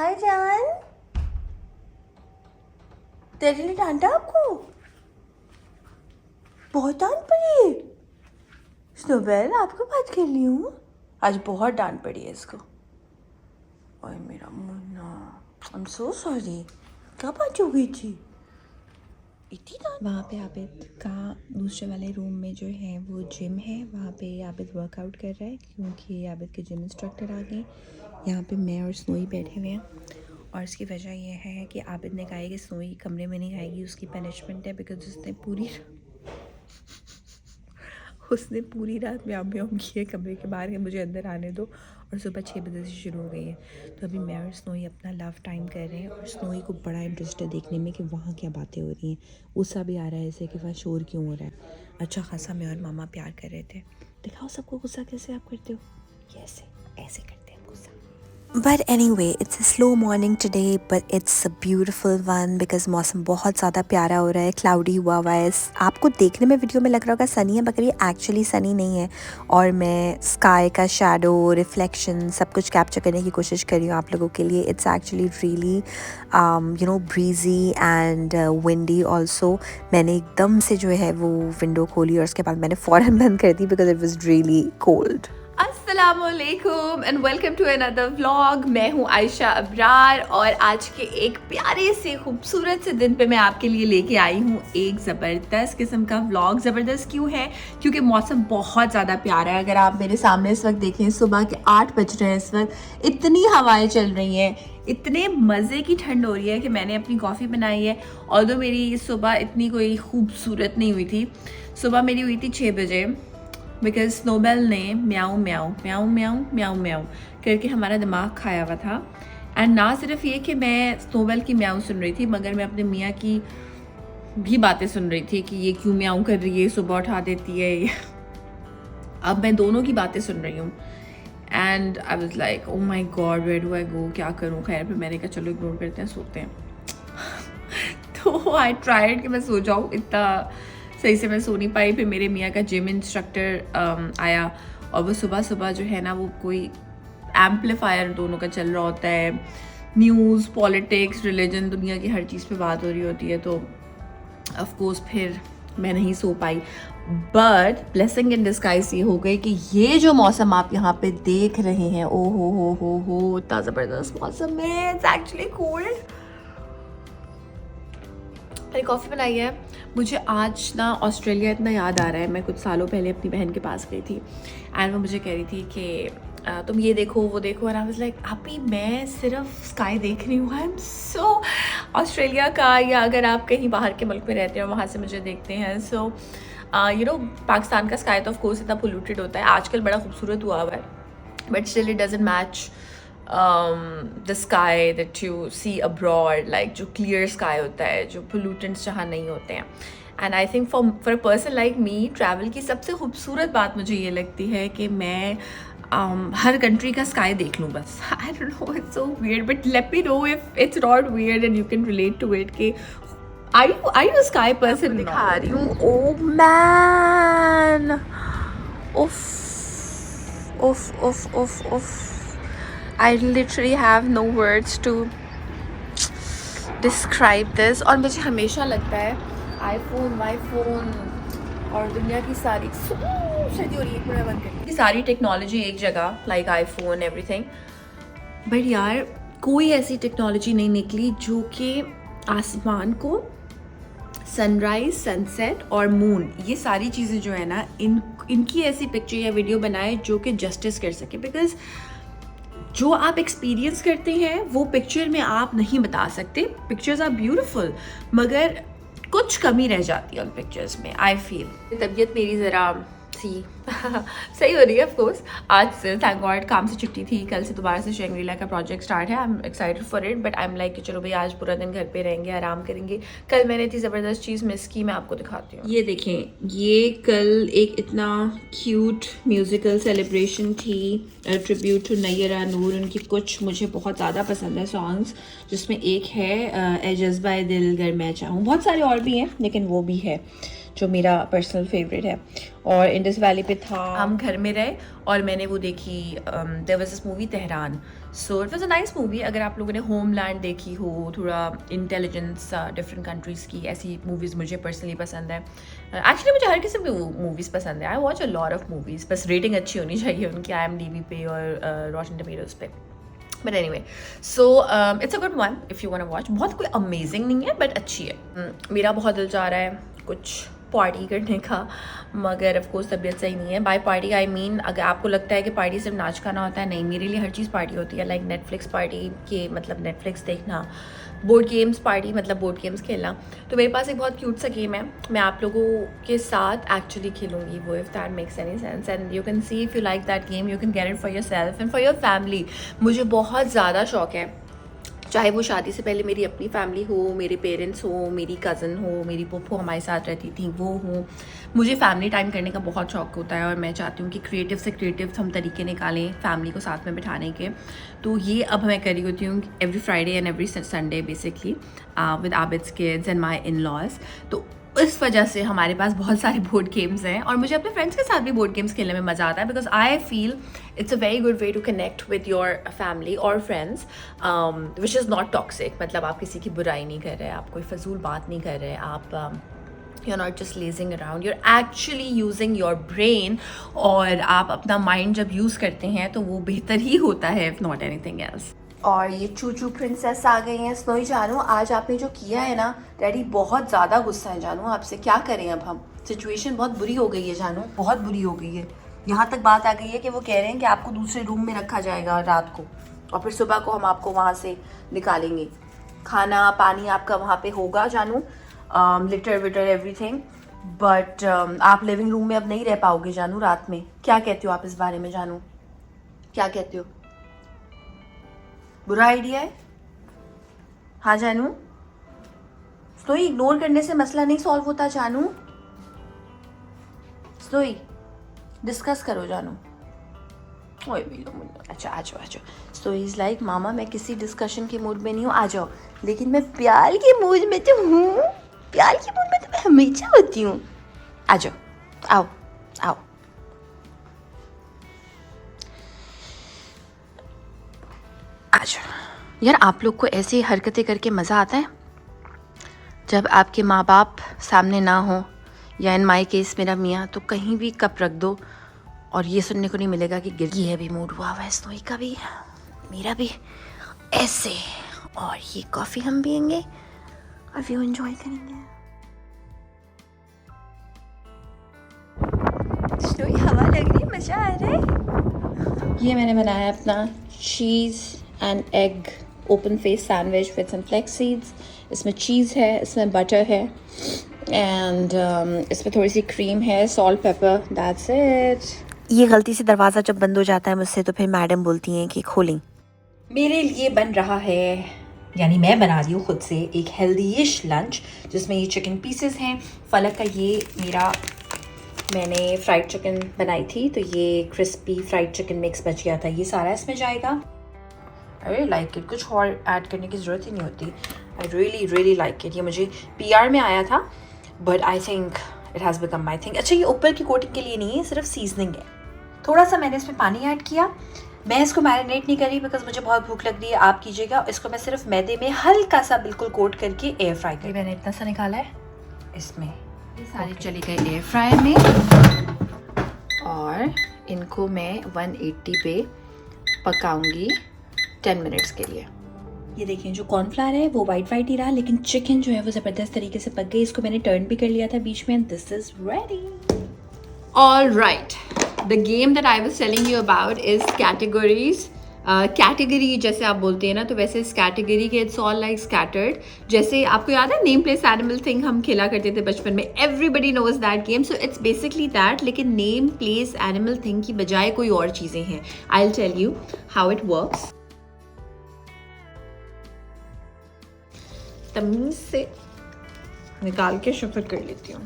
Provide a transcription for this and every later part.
हाय जान, तेरे लिए डांटा आपको? बहुत डांट पड़ी है। स्नोबेल आपके पास खेल रही हूँ, आज बहुत डांट पड़ी है इसको। ओए मेरा Munna, I am so sorry. कब आज हो गई थी इतनी डांट? वहाँ पे आबिद का दूसरे वाले रूम में जो है वो जिम है, वहाँ पे आबिद वर्कआउट कर रहा है क्योंकि आबिद के जिम इंस्ट्रक्टर आ गए। यहाँ पे मैं और स्नोई बैठे हुए हैं और इसकी वजह यह है कि आबिद ने कहा है कि स्नोई कमरे में नहीं आएगी, उसकी पनिशमेंट है बिकॉज उसने पूरी रात म्याऊं म्याऊं की है कमरे के बाहर, है मुझे अंदर आने दो। और सुबह 6 बजे से शुरू हो गई है। तो अभी मैं और स्नोई अपना लव टाइम कर रहे हैं और स्नोई को बड़ा इंटरेस्ट है देखने में कि वहाँ क्या बातें हो रही हैं। गुस्सा भी आ रहा है ऐसे कि वहाँ शोर क्यों हो रहा है। अच्छा खासा मैं और मामा प्यार कर रहे थे। दिखाओ सबको गुस्सा कैसे आप करते हो, कैसे ऐसे करते हैं गुस्सा। But anyway, it's a slow morning today, but it's a beautiful one because मौसम बहुत ज़्यादा प्यारा हो रहा है, क्लाउडी हुआ है। आपको देखने में वीडियो में लग रहा होगा सनी है, मगर ये एक्चुअली सनी नहीं है। और मैं स्काई का शैडो, रिफ्लेक्शन सब कुछ कैप्चर करने की कोशिश कर रही हूँ आप लोगों के लिए। It's actually really breezy and windy also. मैंने एकदम से जो है वो विंडो खोली और उसके बाद मैंने फ़ौरन बंद कर दी because it was really cold. अस्सलामुअलैकुम and welcome to another vlog. मैं हूँ आयशा अब्रार और आज के एक प्यारे से खूबसूरत से दिन पे मैं आपके लिए लेके आई हूँ एक ज़बरदस्त किस्म का व्लॉग। ज़बरदस्त क्यों है? क्योंकि मौसम बहुत ज़्यादा प्यारा है। अगर आप मेरे सामने इस वक्त देखें, सुबह के 8 बज रहे हैं इस वक्त, इतनी हवाएं चल रही हैं, इतने मज़े की ठंड हो रही है कि मैंने अपनी कॉफ़ी बनाई है। और मेरी सुबह इतनी कोई खूबसूरत नहीं हुई थी, सुबह मेरी हुई थी 6 बजे बिकॉज स्नोबेल ने म्याऊं म्याऊं म्याऊं म्याऊं म्याऊं म्याऊं करके हमारा दिमाग खाया हुआ था। एंड ना सिर्फ ये कि मैं स्नोबेल की म्याऊं सुन रही थी, मगर मैं अपने मियाँ की भी बातें सुन रही थी कि ये क्यों म्याऊं कर रही है, सुबह उठा देती है। अब मैं दोनों की बातें सुन रही हूँ and I was like oh my god, where do I go, क्या करूँ। खैर फिर मैंने कहा चलो इग्नोर करते हैं, सोते हैं। तो आई ट्राइड कि मैं सो जाऊँ, इतना सही से मैं सो नहीं पाई। फिर मेरे मियाँ का जिम इंस्ट्रक्टर आया और वो सुबह सुबह जो है ना वो कोई एम्पलीफायर दोनों का चल रहा होता है, न्यूज़, पॉलिटिक्स, रिलीजन, दुनिया की हर चीज़ पे बात हो रही होती है। तो ऑफ कोर्स फिर मैं नहीं सो पाई। बट ब्लेसिंग इन डिस्गाइज ये हो गई कि ये जो मौसम आप यहाँ पे देख रहे हैं, ओ हो इतना ज़बरदस्त मौसम है। It's actually cold. मैंने कॉफ़ी बनाई है। मुझे आज ना ऑस्ट्रेलिया इतना याद आ रहा है। मैं कुछ सालों पहले अपनी बहन के पास गई थी एंड वो मुझे कह रही थी कि तुम ये देखो वो देखो, एंड आई वाज लाइक अभी मैं सिर्फ स्काई देख रही हूँ। आई एम सो ऑस्ट्रेलिया का, या अगर आप कहीं बाहर के मुल्क में रहते हो वहाँ से मुझे देखते हैं, सो पाकिस्तान का स्काई तो ऑफ कोर्स इतना पोल्यूटेड होता है, आजकल बड़ा खूबसूरत हुआ है, but still it doesn't match the sky that you see abroad, like जो clear sky होता है, जो pollutants जहाँ नहीं होते हैं। And I think for a person like me, travel की सबसे खूबसूरत बात मुझे ये लगती है कि मैं हर कंट्री का स्काई देख लूँ बस। I don't know, it's so weird, but let me know if it's not weird and you can relate to it कि are you a sky person? दिखा रही हूँ। Oh man, उफ I literally have no words to describe this। और मुझे हमेशा लगता है आईफोन और दुनिया की सारी सर्दी हो रही है, पूरा बंद कर, सारी टेक्नोलॉजी एक जगह, लाइक आईफोन एवरीथिंग, बट यार कोई ऐसी टेक्नोलॉजी नहीं निकली जो कि आसमान को, सनराइज, सनसेट और मून, ये सारी चीज़ें जो है ना इनकी ऐसी पिक्चर या वीडियो बनाए जो कि जस्टिस कर सके। बिकॉज जो आप एक्सपीरियंस करते हैं वो पिक्चर में आप नहीं बता सकते। पिक्चर्स आर ब्यूटीफुल मगर कुछ कमी रह जाती है उन पिक्चर्स में, आई फील। तबीयत मेरी ज़रा सी सही हो रही है ऑफ कोर्स। आज थैंक गॉड काम से छुट्टी थी, कल से दोबारा से शंग्रीला का प्रोजेक्ट स्टार्ट है। I am excited for it, but I am like कि चलो भाई आज पूरा दिन घर पे रहेंगे, आराम करेंगे। कल मैंने इतनी ज़बरदस्त चीज़ मिस की, मैं आपको दिखाती हूँ। ये देखें, ये कल एक इतना क्यूट म्यूज़िकल सेलिब्रेशन थी, ट्रिब्यूट टू नैयरा नूर। उनकी कुछ मुझे बहुत ज़्यादा पसंद है सॉन्ग्स, जिसमें एक है ए जज्बा दिल गर मैं चाहूँ, बहुत सारे और भी हैं लेकिन वो भी है जो मेरा पर्सनल फेवरेट है। और इंडस वैली पे था, हम घर में रहे और मैंने वो देखी, there was this movie Tehran, so it was a nice movie. अगर आप लोगों ने होमलैंड देखी हो, थोड़ा इंटेलिजेंस डिफरेंट कंट्रीज़ की, ऐसी मूवीज़ मुझे पर्सनली पसंद है. एक्चुअली मुझे हर किस्म की मूवीज़ पसंद है. I watch a lot of movies, बस रेटिंग अच्छी होनी चाहिए उनकी IMDb पे और रॉटन टमेटोज़ पे. But anyway, so it's a good one if you want to watch. बहुत कोई अमेजिंग नहीं है बट अच्छी है. मेरा बहुत दिल चाह रहा है कुछ पार्टी करने का, मगर ऑफ कोर्स तबीयत सही नहीं है. बाय पार्टी आई मीन, अगर आपको लगता है कि पार्टी सिर्फ नाच गाना होता है, नहीं, मेरे लिए हर चीज़ पार्टी होती है. लाइक नेटफ्लिक्स पार्टी के मतलब नेटफ्लिक्स देखना, बोर्ड गेम्स पार्टी मतलब बोर्ड गेम्स खेलना. तो मेरे पास एक बहुत क्यूट सा गेम है, मैं आप लोगों के साथ एक्चुअली खेलूँगी वो, if that makes any sense. And you can see if you like that game you can get it for your self and for your family. मुझे बहुत ज़्यादा शौक है, चाहे वो शादी से पहले मेरी अपनी फैमिली हो, मेरे पेरेंट्स हो, मेरी कज़न हो, मेरी पुप्पो हमारे साथ रहती थी वो हो. मुझे फैमिली टाइम करने का बहुत शौक होता है और मैं चाहती हूँ कि क्रिएटिव से क्रिएटिव हम तरीके निकालें फैमिली को साथ में बिठाने के. तो ये अब मैं कर रही होती हूँ every Friday and every Sunday basically with Abid's kids and my in laws. तो इस वजह से हमारे पास बहुत सारे बोर्ड गेम्स हैं और मुझे अपने फ्रेंड्स के साथ भी बोर्ड गेम्स खेलने में मज़ा आता है, because I feel it's a very good way to connect with your family और friends which is not toxic. मतलब आप किसी की बुराई नहीं कर रहे, आप कोई फजूल बात नहीं कर रहे, आप you're not just lazing around, you're actually using your brain. और आप अपना माइंड जब यूज़ करते हैं तो वो बेहतर ही होता है, if not anything else. और ये चूचू प्रिंसेस आ गई हैं. स्नोई जानू, आज आपने जो किया है ना, डैडी बहुत ज़्यादा गुस्सा है जानू आपसे. क्या करें अब हम, सिचुएशन बहुत बुरी हो गई है जानू, बहुत बुरी हो गई है. यहाँ तक बात आ गई है कि वो कह रहे हैं कि आपको दूसरे रूम में रखा जाएगा रात को और फिर सुबह को हम आपको वहाँ से निकालेंगे. खाना पानी आपका वहाँ पे होगा जानू, लिटर विटर एवरीथिंग, बट आप लिविंग रूम में अब नहीं रह पाओगे जानू रात में. क्या कहते हो आप इस बारे में जानू, क्या कहते हो? बुरा आइडिया है? हाँ जानू, स्नोई इग्नोर करने से मसला नहीं सॉल्व होता जानू. स्नोई डिस्कस करो जानू. ओए अच्छा आ जाओ आ जाओ. स्नोई इज़ लाइक मामा मैं किसी डिस्कशन के मूड में नहीं हूँ, आ जाओ. लेकिन मैं प्यार के मूड में तो हूँ, प्यार के मूड में तो मैं हमेशा होती हूँ. आ जाओ, आओ आओ. अच्छा यार, आप लोग को ऐसी हरकतें करके मज़ा आता है जब आपके माँ बाप सामने ना हो, या इन माई केस मेरा मियाँ, तो कहीं भी कप रख दो और ये सुनने को नहीं मिलेगा कि गिर गई है. भी मूड हुआ हुआ है स्नोई का भी, मेरा भी ऐसे. और ये कॉफ़ी हम पियेंगे और व्यू एंजॉय करेंगे. स्नोई हवा लग रही है, मज़ा आ रहा है. ये मैंने बनाया अपना cheese and egg open face sandwich with some flax seeds. इसमें चीज़ है, इसमें बटर है एंड इसमें थोड़ी सी क्रीम है, सॉल्ट पेपर, दैट्स इट. ये गलती से दरवाज़ा जब बंद हो जाता है मुझसे तो फिर मैडम बोलती हैं कि खोलें. मेरे लिए बन रहा है, यानी मैं बना रही हूँ खुद से एक हेल्दीइश लंच जिसमें ये चिकन पीसेस हैं. फलक का ये मैंने फ्राइड चिकन बनाई थी तो ये क्रिस्पी फ्राइड चिकन मिक्स बच गया था, ये सारा इसमें जाएगा. आई लाइक इट, कुछ और ऐड करने की ज़रूरत ही नहीं होती. I really really like it. ये मुझे PR में आया था but I think it has become my thing. अच्छा, ये ऊपर की कोटिंग के लिए नहीं है, सिर्फ सीजनिंग है. थोड़ा सा मैंने इसमें पानी ऐड किया. मैं इसको मैरिनेट नहीं करी बिकॉज मुझे बहुत भूख लग रही है, आप कीजिएगा. इसको मैं सिर्फ मैदे में हल्का सा बिल्कुल कोट करके एयर फ्राई करी. मैंने इतना सा निकाला है, इसमें ये सारे चले गए एयर फ्रायर में और इनको मैं 180 पे पकाऊंगी 10 मिनट्स के लिए. ये देखिए जो कॉर्नफ्लावर है वो वाइट वाइट ही रहा, लेकिन चिकन जो है वो ज़बरदस्त तरीके से पक गई. इसको मैंने टर्न भी कर लिया था बीच में. This is ready. All right, the game that I was telling you about is categories. Category जैसे आप बोलते हैं ना, तो वैसे इस कैटेगरी के इट्स ऑल लाइक स्कैटर्ड. जैसे आपको याद है नेम प्लेस एनिमल थिंग हम खेला करते थे बचपन में, everybody knows that game. So it's basically that, लेकिन नेम प्लेस एनिमल थिंग की बजाय कोई और चीज़ें हैं. I will tell you how it works. तमीज़ से निकाल के शफर कर लेती हूँ.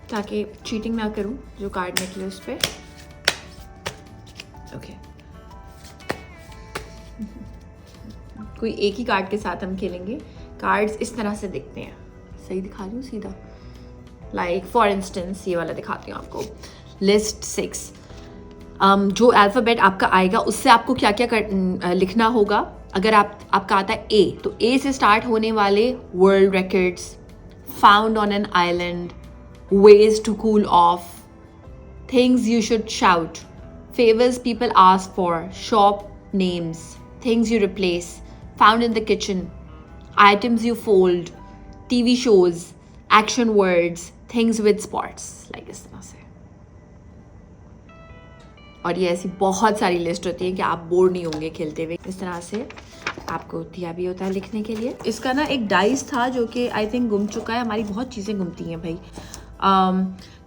ताकि चीटिंग ना करूं जो कार्ड निकले उस पर. ओके, कोई एक ही कार्ड के साथ हम खेलेंगे. कार्ड्स इस तरह से दिखते हैं, सही दिखा रही हूँ सीधा, लाइक फॉर इंस्टेंस ये वाला दिखाती हूँ आपको, लिस्ट 6। जो अल्फ़ाबेट आपका आएगा उससे आपको क्या क्या लिखना होगा। अगर आपका आता है ए, तो ए से स्टार्ट होने वाले world records, found on an island, ways to cool off, things you should shout, favours people ask for, shop names, things you replace, found in the kitchen, items you fold, TV shows, action words, things with spots, like इस तरह से। और ये ऐसी बहुत सारी list होती है कि आप बोर नहीं होंगे खेलते हुए। इस तरह से आपको दिया भी होता है लिखने के लिए। इसका ना एक डाइस था जो कि आई थिंक गुम चुका है, हमारी बहुत चीज़ें गुमती हैं भाई।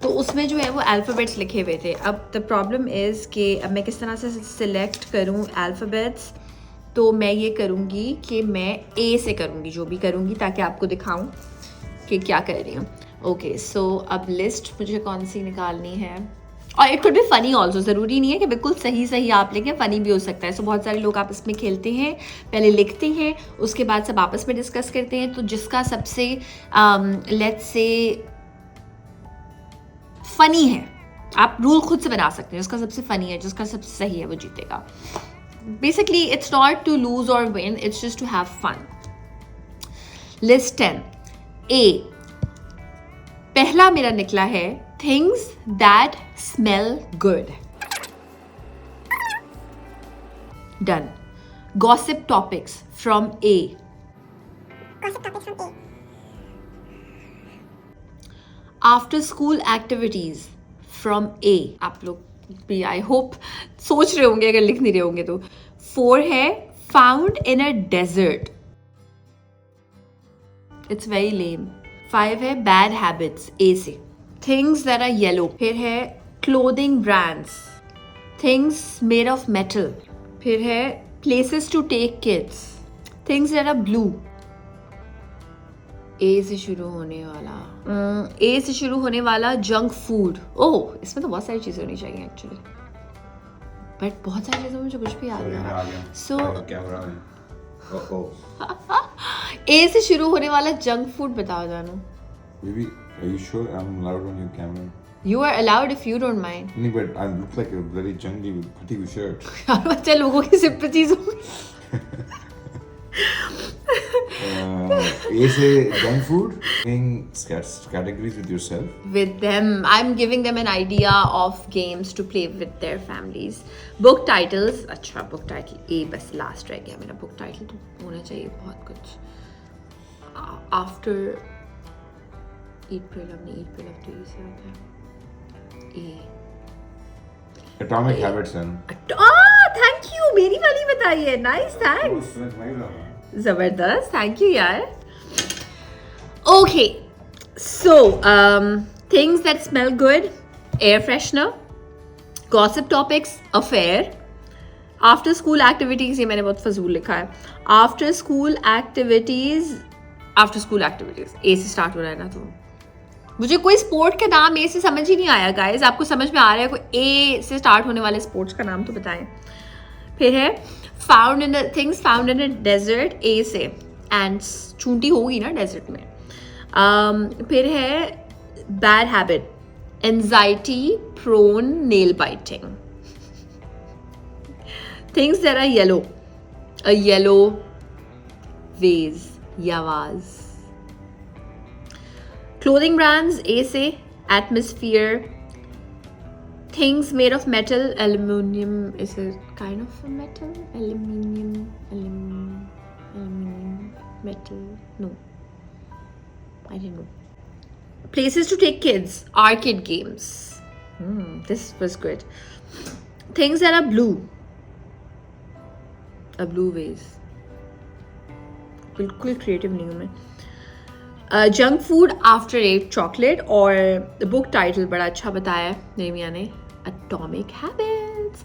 तो उसमें जो है वो अल्फ़ाबेट्स लिखे हुए थे। अब द प्रॉब्लम इज़ कि अब मैं किस तरह से सिलेक्ट करूँ अल्फ़ाबेट्स, तो मैं ये करूँगी कि मैं ए से करूँगी, जो भी करूँगी, ताकि आपको दिखाऊँ कि क्या कर रही हूँ। ओके, सो अब लिस्ट मुझे कौन सी निकालनी है, और it could be funny also, ज़रूरी नहीं है कि बिल्कुल सही आप लेंगे, फ़नी भी हो सकता है। सो बहुत सारे लोग आपस में खेलते हैं, पहले लिखते हैं, उसके बाद सब आपस में डिस्कस करते हैं। तो जिसका सबसे लेट्स से फ़नी है, आप रूल खुद से बना सकते हैं, जिसका सबसे फ़नी है, जिसका सबसे सही है, वो जीतेगा। Basically it's not to lose और win, it's just to have fun. List 10, A. पहला मेरा निकला है things that smell good. Done. Gossip topics from A. After school activities from A. आप लोग भी आई होप सोच रहे होंगे अगर लिख नहीं रहे होंगे तो। 4 है found in a desert. It's very lame. 5 है bad habits, A से। Things that are yellow. फिर है clothing brands. Things made of metal. फिर है places to take kids. Things that are blue. A से शुरू होने वाला A से शुरू होने वाला जंक फूड। ओह, इसमें तो बहुत सारी चीज़ें होनी चाहिए एक्चुअली, बट बहुत सारी चीज़ों में मुझे कुछ भी याद नहीं आ रहा। सो A से शुरू होने वाला जंक फूड बताओ जानू। Baby, are you sure I'm allowed on your camera? You are allowed if you don't mind. No, but I look like a bloody junkie with putty shirt. यार बच्चे लोगों की सिंपैथीज होंगी। A say junk food, playing categories with yourself. With them, I'm giving them an idea of games to play with their families. Book titles, अच्छा book title A बस last रह गया मेरा। book title तो होना चाहिए बहुत कुछ। After Eat Pray Love नहीं, Eat Pray Love तो से आता है। A. Atomic Habits and. Thank you, मेरी वाली बताइए। Nice, thanks. जबरदस्त, थैंक यू यार। Okay, so things that smell good, air freshener, gossip topics, affair, after school activities, ये मैंने बहुत फजूल लिखा है। आफ्टर स्कूल एक्टिविटीज ए से स्टार्ट हो रहा है ना, तो मुझे कोई स्पोर्ट का नाम ए से समझ ही नहीं आया गाइस। आपको समझ में आ रहा है कोई ए से स्टार्ट होने वाले स्पोर्ट्स का नाम तो बताएं। फिर है found in things found in a desert, A से, एंड्स, चूंटी होगी ना डेजर्ट में। फिर है bad habit, anxiety, prone, nail biting. Things that are yellow, a yellow vase या वाज। क्लोथिंग ब्रांड्स, ए से, atmosphere. Things made of metal, aluminium is a kind of a metal. Aluminium, metal. No, I didn't know. Places to take kids, arcade games. This was good. Things that are blue. A blue vase. बिल्कुल creative नहीं हूँ मैं. Junk food, after 8 chocolate, और book title बड़ा अच्छा बताया है मेरी मियाँ ने, Atomic Habits.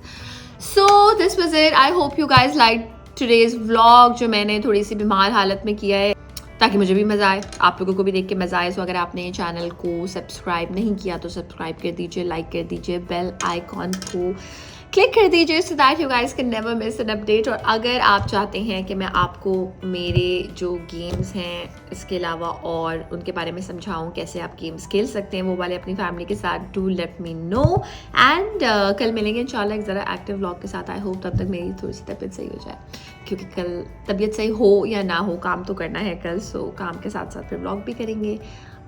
So this was it. I hope you guys liked today's vlog, जो मैंने थोड़ी सी बीमार हालत में किया है ताकि मुझे भी मज़ा आए, आप लोगों को भी देख के मज़ा आए। सो अगर आपने चैनल को सब्सक्राइब नहीं किया तो सब्सक्राइब कर दीजिए, लाइक कर दीजिए, बेल आइकॉन को क्लिक कर दीजिए so that you guys can never miss an update. और अगर आप चाहते हैं कि मैं आपको मेरे जो गेम्स हैं इसके अलावा और उनके बारे में समझाऊं, कैसे आप गेम्स खेल सकते हैं वो वाले अपनी फैमिली के साथ, do let me know. And कल मिलेंगे इंशाल्लाह एक ज़रा एक्टिव व्लॉग के साथ। आई होप तब तक मेरी थोड़ी सी तबीयत सही हो जाए, क्योंकि कल तबीयत सही हो या ना हो काम तो करना है कल। सो काम के साथ साथ फिर व्लॉग भी करेंगे।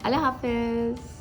अल्लाह हाफिज़।